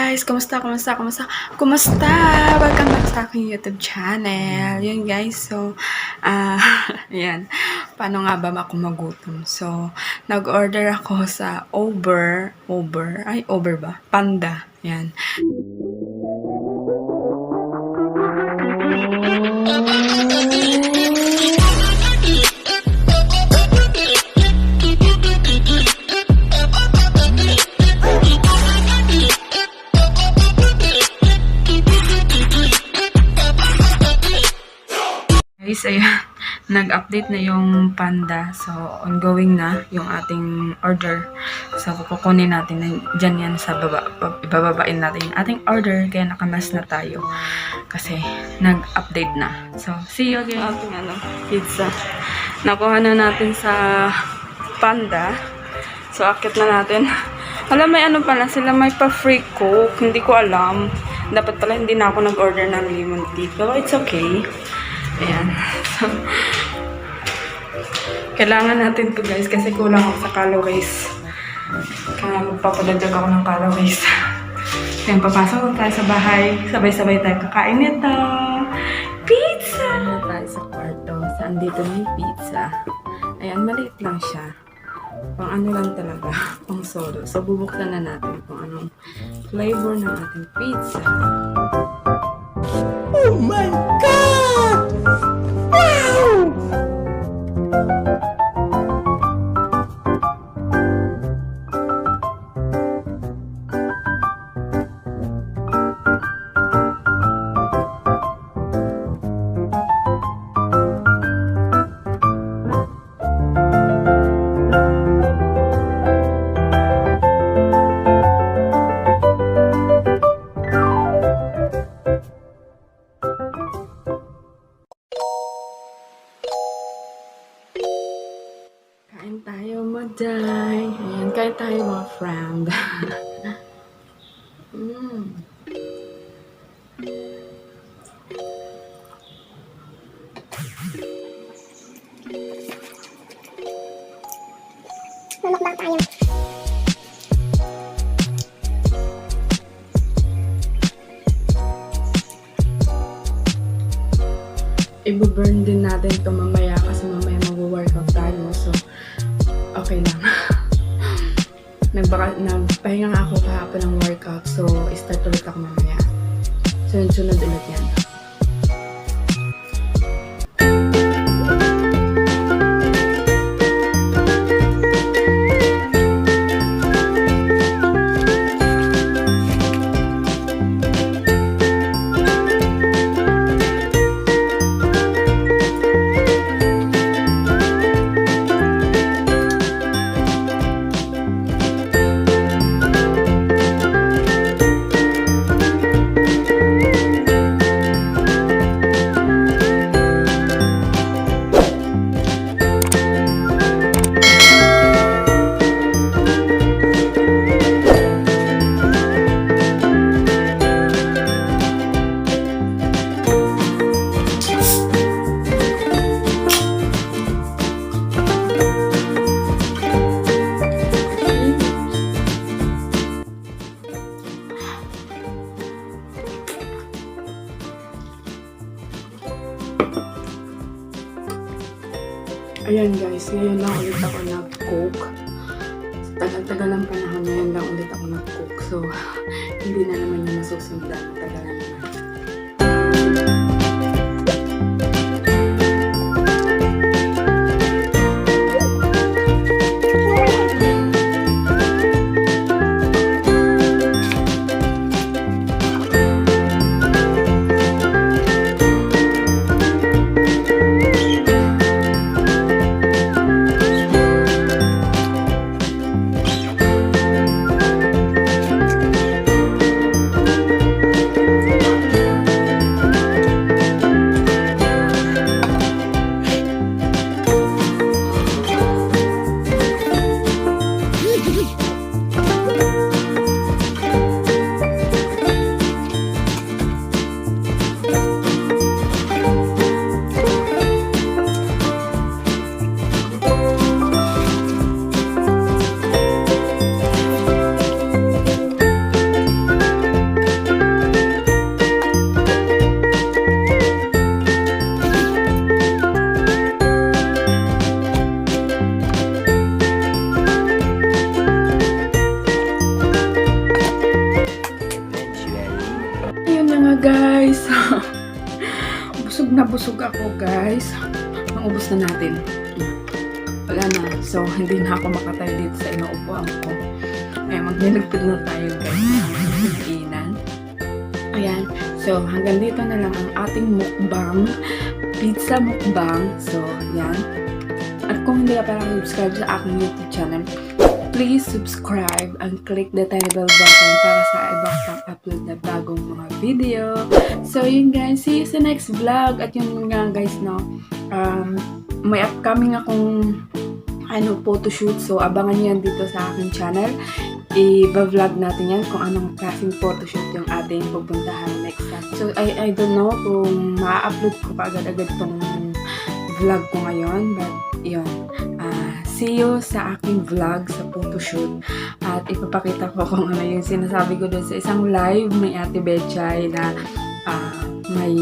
guys! Kumusta? Welcome back sa aking YouTube channel. Yun guys, so, yan. Paano nga ba ako magutom? So, nag-order ako sa Uber ba? Panda. Yan. Guys, ayan, nag-update na yung Panda. So, ongoing na yung ating order. So, kukunin natin dyan yan sa baba. Ibababain natin yung ating order. Kaya nakamas na tayo. Kasi, nag-update na. So, see you again. Ating pizza. Nakuha na natin sa Panda. So, akit na natin. Alam, may ano pala sila, may pa-free coke. Hindi ko alam. Dapat pala hindi na ako nag-order ng lemon tea. Pero it's okay. Ayan. So, kailangan natin to guys kasi kulang ako sa calories. Kaya magpapadagdag ako ng calories. Ayan, papasok tayo sa bahay. Sabay-sabay tayo kakain nito. Pizza! Ayan tayo sa kwarto. Saan dito may pizza? Ayan, maliit lang siya. Pang ano lang talaga. Pang solo. So, bubuksan na natin kung anong flavor ng ating pizza. Oh my God! Wow! Kain tayo, Maday. Ayan, kain tayo mga friend. Mamukbang tayo. I-burn din natin ito mamaya kasi mamaya mag-workout tayo. So, okay lang. Nagpahinga nga ako kahapon ng workout. So, start ulit ako mamaya. Sunod-sunod ulit yan. Ayan guys, ngayon lang ulit ako nag-cook. Tagal-tagal ng panahon, ngayon lang ulit ako nag-cook. So, hindi na naman yung masusundan. Tagal na naman. nabusog ako guys. Naubos na natin. Wala na. So, hindi na ako makatayo dito sa inuupuan ko. Ay, magdinagtid na tayo guys. Inan. Ayan. So, hanggang dito na lang ang ating mukbang. Pizza mukbang. So, yan. At kung hindi ka pa subscribe sa aking YouTube channel, please subscribe and click the tiny bell button para sa iba pang upload na bagong mga video. So, yun guys. See you sa next vlog. At yun nga guys, no. May upcoming akong photoshoot. So, abangan nyo yan dito sa aking channel. I-vlog natin yan kung anong klaseng photoshoot yung ating pupuntahan next time. So, I don't know kung ma-upload ko pa agad-agad tong vlog ko ngayon. But, yun. See you sa aking vlog sa photoshoot. At ipapakita ko kung ano yung sinasabi ko doon sa isang live may Ate Betchay na may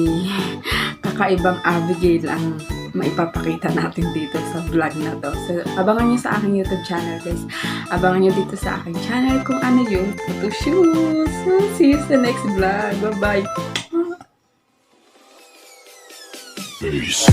kakaibang Abigail ang maipapakita natin dito sa vlog na to. So, abangan nyo sa aking YouTube channel, guys. Abangan nyo dito sa aking channel kung ano yung photoshoot. So, see you sa next vlog. Bye-bye! Peace.